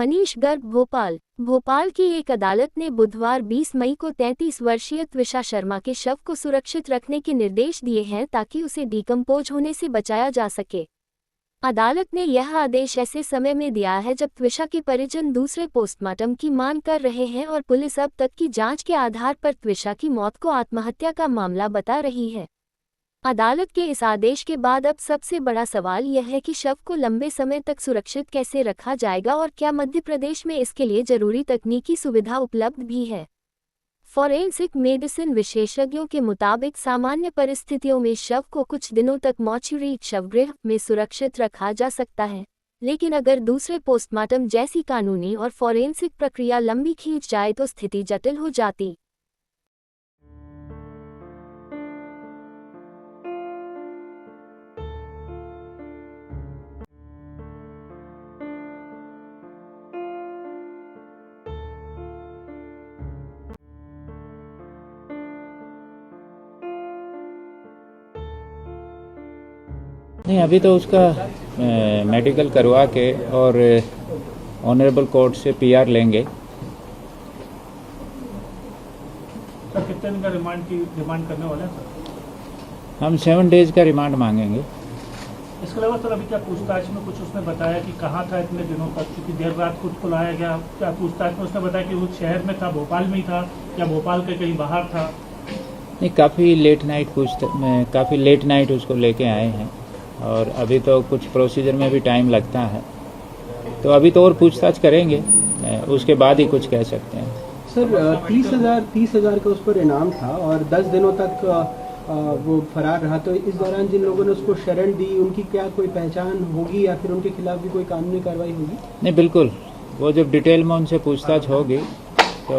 मनीष गर्ग भोपाल की एक अदालत ने बुधवार 20 मई को 33 वर्षीय त्विषा शर्मा के शव को सुरक्षित रखने के निर्देश दिए हैं ताकि उसे डिकम्पोज होने से बचाया जा सके। अदालत ने यह आदेश ऐसे समय में दिया है जब त्विषा के परिजन दूसरे पोस्टमार्टम की मांग कर रहे हैं और पुलिस अब तक की जांच के आधार पर त्विषा की मौत को आत्महत्या का मामला बता रही है। अदालत के इस आदेश के बाद अब सबसे बड़ा सवाल यह है कि शव को लंबे समय तक सुरक्षित कैसे रखा जाएगा और क्या मध्य प्रदेश में इसके लिए जरूरी तकनीकी सुविधा उपलब्ध भी है। फॉरेंसिक मेडिसिन विशेषज्ञों के मुताबिक सामान्य परिस्थितियों में शव को कुछ दिनों तक मॉर्चुरी शवगृह में सुरक्षित रखा जा सकता है, लेकिन अगर दूसरे पोस्टमार्टम जैसी कानूनी और फॉरेंसिक प्रक्रिया लंबी खींच जाए तो स्थिति जटिल हो जाती। नहीं, अभी तो उसका मेडिकल करवा के और ऑनरेबल कोर्ट से पीआर लेंगे। सर कितने दिन का रिमांड करने वाले हैं सर? हम 7 डेज का रिमांड मांगेंगे। इसके अलावा सर अभी क्या पूछताछ में कुछ उसने बताया कि कहाँ था इतने दिनों तक, क्योंकि देर रात खुद को लाया गया, क्या पूछताछ में उसने बताया कि वो शहर में था, भोपाल में ही था या भोपाल के कहीं बाहर था? नहीं, काफ़ी लेट नाइट उसको लेके आए हैं और अभी तो कुछ प्रोसीजर में भी टाइम लगता है, तो अभी तो और पूछताछ करेंगे, उसके बाद ही कुछ कह सकते हैं। सर 30,000 का उस पर इनाम था और 10 दिनों तक वो फरार रहा, तो इस दौरान जिन लोगों ने उसको शरण दी उनकी क्या कोई पहचान होगी या फिर उनके खिलाफ भी कोई कानूनी कार्रवाई होगी? नहीं, बिल्कुल, वो जब डिटेल में उनसे पूछताछ होगी तो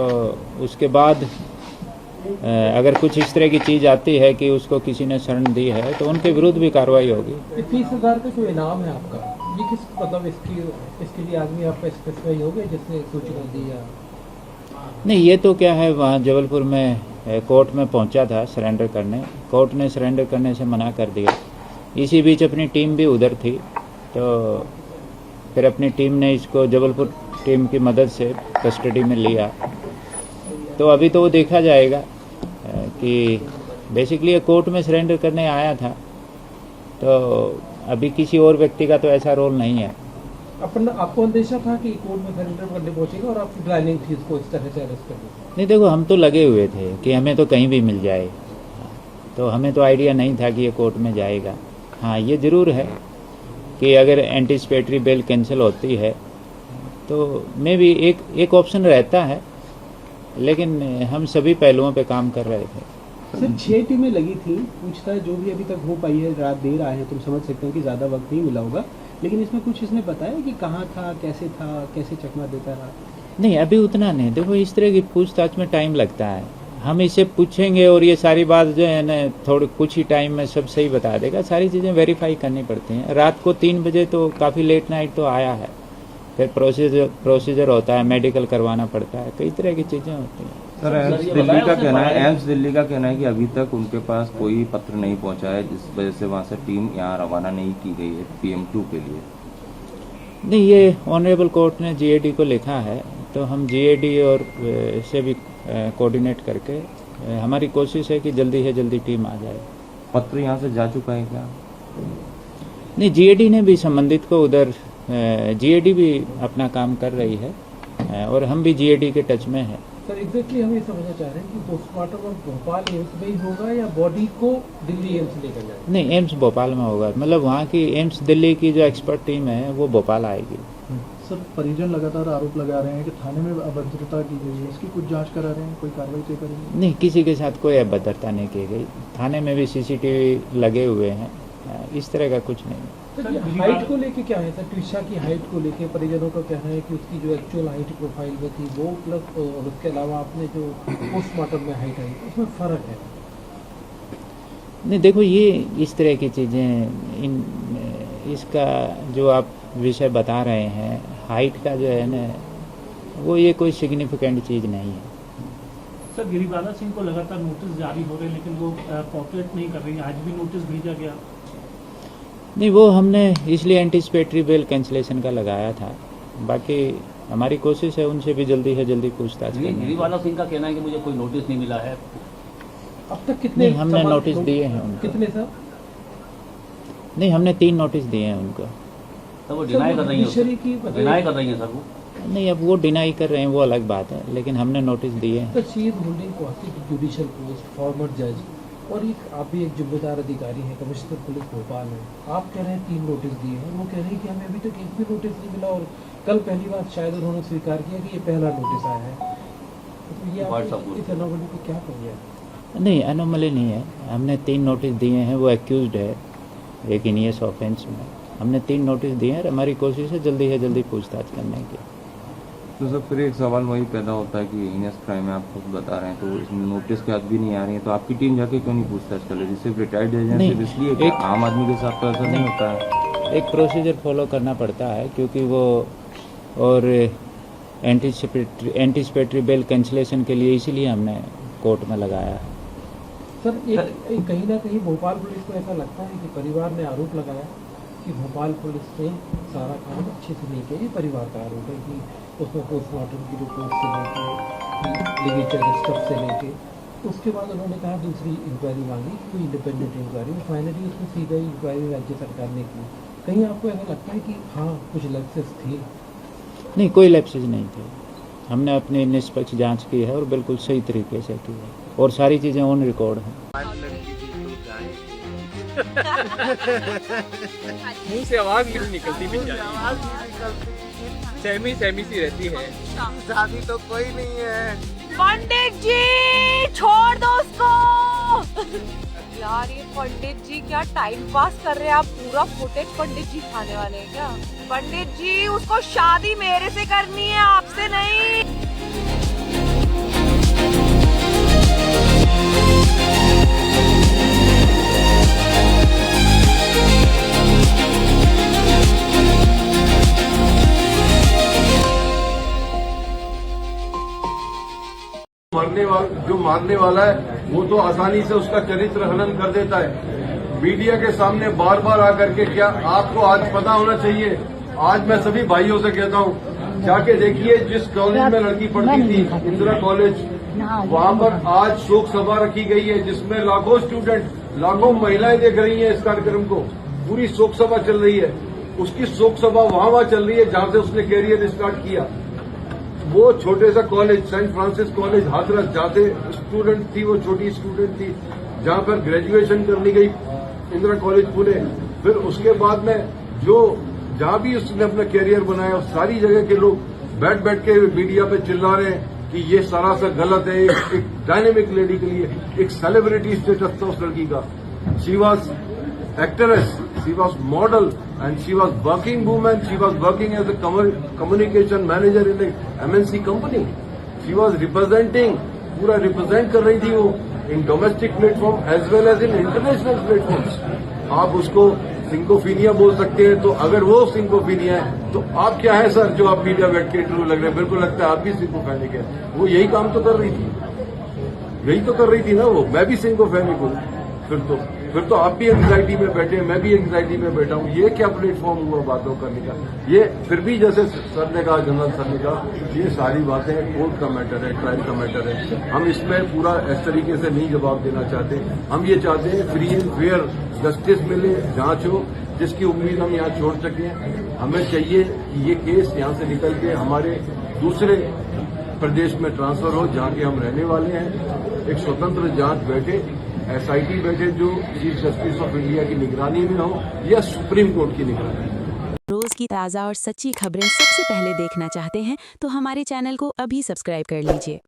उसके बाद अगर कुछ इस तरह की चीज़ आती है कि उसको किसी ने शरण दी है तो उनके विरुद्ध भी कार्रवाई होगी। 30,000 का जो इनाम है आपका, ये किस मतलब इसके लिए आदमी आपका स्पेसिफाई हो गया जिसने सूचना दी या नहीं? ये तो क्या है, वहाँ जबलपुर में कोर्ट में पहुंचा था सरेंडर करने, कोर्ट ने सरेंडर करने से मना कर दिया। इसी बीच अपनी टीम भी उधर थी, तो फिर अपनी टीम ने इसको जबलपुर टीम की मदद से कस्टडी में लिया। तो अभी तो वो देखा जाएगा कि बेसिकली कोर्ट में सरेंडर करने आया था, तो अभी किसी और व्यक्ति का तो ऐसा रोल नहीं है। आपको अंदेशा था कि कोर्ट में सरेंडर करने पहुंचेगा और आपकी प्लानिंग थी इसको इस तरह से अरेस्ट करने? नहीं, देखो, हम तो लगे हुए थे कि हमें तो कहीं भी मिल जाए, तो हमें तो आइडिया नहीं था कि ये कोर्ट में जाएगा। हाँ, ये ज़रूर है कि अगर एंटीसिपेटरी बेल कैंसिल होती है तो मे भी एक ऑप्शन रहता है, लेकिन हम सभी पहलुओं पे काम कर रहे थे। सर 6 टीमें लगी थी, पूछताछ जो भी अभी तक हो पाई है, रात देर आए हैं, तुम समझ सकते हो कि ज़्यादा वक्त नहीं मिला होगा, लेकिन इसमें कुछ इसने बताया कि कहाँ था, कैसे चकमा देता रहा? नहीं, अभी उतना नहीं। देखो, इस तरह की पूछताछ में टाइम लगता है, हम इसे पूछेंगे और ये सारी बात जो है ना थोड़े कुछ ही टाइम में सब सही बता देगा। सारी चीज़ें वेरीफाई करनी पड़ती हैं। रात को 3 बजे तो काफ़ी लेट नाइट तो आया है, फिर प्रोसीजर होता है, मेडिकल करवाना पड़ता है, कई तरह की चीज़ें होती हैं। सर एम्स दिल्ली का कहना है कि अभी तक उनके पास कोई पत्र नहीं पहुंचा है, जिस वजह से वहां से टीम यहाँ रवाना नहीं की गई है PM2 के लिए। नहीं, ये ऑनरेबल कोर्ट ने GAD को लिखा है, तो हम GAD और से भी कोऑर्डिनेट करके हमारी कोशिश है कि जल्दी से जल्दी टीम आ जाए। पत्र यहाँ से जा चुका है क्या? नहीं, GAD ने भी संबंधित को उधर, GAD भी अपना काम कर रही है और हम भी GAD के टच में है। सर एग्जैक्टली हम ये समझना चाह रहे हैं कि पोस्टमार्टम भोपाल एम्स में ही होगा या बॉडी को दिल्ली एम्स लेकर जाएगा? नहीं, एम्स भोपाल में होगा, मतलब वहाँ की एम्स दिल्ली की जो एक्सपर्ट टीम है वो भोपाल आएगी। सर परिजन लगातार आरोप लगा रहे हैं कि थाने में अभद्रता की गई है, इसकी कुछ जांच करा रहे हैं, कोई कार्रवाई तय करेंगे? नहीं, किसी के साथ कोई अभद्रता नहीं की गई, थाने में भी CCTV लगे हुए हैं, इस तरह का कुछ नहीं। हाइट को लेके क्या है सर? त्विषा की हाइट को लेके परिजनों का कहना है कि उसकी जो एक्चुअल हाइट प्रोफाइल में थी वो प्लस और उसके अलावा आपने जो पोस्टमार्टम में हाइट आई उसमें फ़र्क है। नहीं, देखो, ये इस तरह की चीज़ें इसका जो आप विषय बता रहे हैं, हाइट का जो है ना, वो ये कोई सिग्निफिकेंट चीज़ नहीं है। सर गिरिबाला सिंह को लगातार नोटिस जारी हो रहे हैं, लेकिन वो कोऑपरेट नहीं कर रही है, आज भी नोटिस भेजा गया? नहीं, वो हमने इसलिए एंटीसिपेटरी बेल कैंसिलेशन का लगाया था, बाकी हमारी कोशिश है उनसे भी जल्दी से जल्दी पूछताछ करने की। गिरीवाला सिंह का कहना है कि मुझे कोई नोटिस नहीं मिला है। अब तक कितने नहीं, हमने नोटिस दिए हैं उनको। कितने सर? नहीं, हमने 3 नोटिस दिए हैं उनको। तो वो डिनाई कर रही है, डिनाई कर रही है सर वो। नहीं, अब वो डिनाई कर रहे हैं वो अलग बात है, लेकिन हमने नोटिस दिए हैं। तो she is holding judicial post, farmer जज, और एक आप भी एक जिम्मेदार अधिकारी हैं, कमिश्नर पुलिस भोपाल है। आप कह रहे हैं 3 नोटिस दिए हैं, वो कह रहे हैं कि हमें अभी तक एक भी नोटिस नहीं मिला, और कल पहली बार शायद उन्होंने स्वीकार किया कि ये पहला नोटिस आया है। तो ये आप इस एनोमली को क्या कहेंगे? नहीं, एनोमली नहीं है। हमने 3 नोटिस दिए हैं, वो एक्यूज्ड है एक इनियस ऑफेंस में। हमने 3 नोटिस दिए हैं और हमारी कोशिश है जल्दी से जल्दी पूछताछ करने की। तो सर फिर एक सवाल वही पैदा होता है कि इनियस क्राइम है, आप खुद बता रहे हैं, तो इसमें नोटिस के बाद भी नहीं आ रही है, तो आपकी टीम जाके क्यों नहीं पूछताछ कर रही? सिर्फ रिटायर्ड एजेंट सिर्फ इसलिए कि आम आदमी के साथ तो ऐसा नहीं होता है। एक प्रोसीजर फॉलो करना पड़ता है, क्योंकि वो और एंटीसिपेटरी बेल कैंसिलेशन के लिए इसीलिए हमने कोर्ट में लगाया है। सर एक कहीं ना कहीं भोपाल पुलिस को ऐसा लगता है कि परिवार ने आरोप लगाया कि भोपाल पुलिस ने सारा काम अच्छे से नहीं किया। ये परिवार का आरोप है कि उसमें पोस्टमार्टम की रिपोर्ट से लेके लिगेचर स्टफ से लेके, उसके बाद उन्होंने कहा दूसरी इंक्वायरी मांगी, कोई इंडिपेंडेंट इंक्वायरी, फाइनली उसमें सीबीआई इंक्वायरी राज्य सरकार ने की। कहीं आपको ऐसा लगता है कि हाँ कुछ लैप्सेस थे? नहीं, कोई लैप्सेस नहीं थे। हमने अपनी निष्पक्ष जांच की है और बिल्कुल सही तरीके से की है, और सारी चीज़ें ऑन रिकॉर्ड हैं। मुंह से आवाज नहीं निकलती, सहमी सहमी सी रहती है। शादी तो कोई नहीं है। पंडित जी छोड़ दो उसको। यार ये पंडित जी क्या टाइम पास कर रहे हैं, आप पूरा फुटेज पंडित जी खाने वाले हैं क्या? पंडित जी उसको शादी मेरे से करनी है, आपसे नहीं। जो मारने वाला है वो तो आसानी से उसका चरित्र हनन कर देता है। मीडिया के सामने बार बार आकर के, क्या आपको आज पता होना चाहिए, आज मैं सभी भाइयों से कहता हूँ जाके देखिए जिस कॉलेज में लड़की पढ़ती थी, इंदिरा कॉलेज, वहां पर आज शोक सभा रखी गई है जिसमें लाखों स्टूडेंट, लाखों महिलाएं देख रही हैं इस कार्यक्रम को। पूरी शोक सभा चल रही है, उसकी शोक सभा वहां चल रही है जहां से उसने कैरियर स्टार्ट किया। वो छोटे सा college saint Francis college Hathras, जहाँ से स्टूडेंट थी, वो छोटी स्टूडेंट थी, जहाँ पर ग्रेजुएशन करनी गई इंदिरा कॉलेज पुणे। फिर उसके बाद में जो जहाँ भी उसने अपना कैरियर बनाया, सारी जगह के लोग बैठ बैठ के मीडिया पे चिल्ला रहे हैं कि ये सरासर गलत है। एक डायनेमिक लेडी के लिए एक सेलिब्रिटी स्टेटस था उस लड़की का। She was actress, she was model, and she was working woman. She was working as a communication manager in a MNC company. She was representing, पूरा represent कर रही थी वो in domestic platform as well as in international platforms. आप उसको सिंकोफीनिया बोल सकते हैं, तो अगर वो सिंकोफीनिया है तो आप क्या है सर जो आप मीडिया बैठ के इंटरव्यू लग रहे हैं? बिल्कुल लगता है आप भी सिंकोफेनिक है। वो यही काम तो कर रही थी, यही तो कर रही थी ना वो। मैं भी सिंकोफेनिक हूँ, फिर तो आप भी एंग्जाइटी में बैठे, मैं भी एंग्जाइटी में बैठा हूँ। ये क्या प्लेटफॉर्म हुआ बातों करने का? ये फिर भी जैसे सर ने कहा, जनरल सर ने कहा, ये सारी बातें कोर्ट का मैटर है, ट्रायल का मैटर है। हम इसमें पूरा इस तरीके से नहीं जवाब देना चाहते। हम ये चाहते हैं फ्री एंड फेयर जस्टिस मिले, जांच हो, जिसकी उम्मीद हम यहाँ छोड़ सकें। हमें चाहिए कि ये केस यहाँ से निकल के हमारे दूसरे प्रदेश में ट्रांसफर हो जहाँ के हम रहने वाले हैं। एक स्वतंत्र जांच बैठे, SIT बैठे जो चीफ जस्टिस ऑफ इंडिया की निगरानी में हो या सुप्रीम कोर्ट की निगरानी में। रोज की ताज़ा और सच्ची खबरें सबसे पहले देखना चाहते हैं तो हमारे चैनल को अभी सब्सक्राइब कर लीजिए।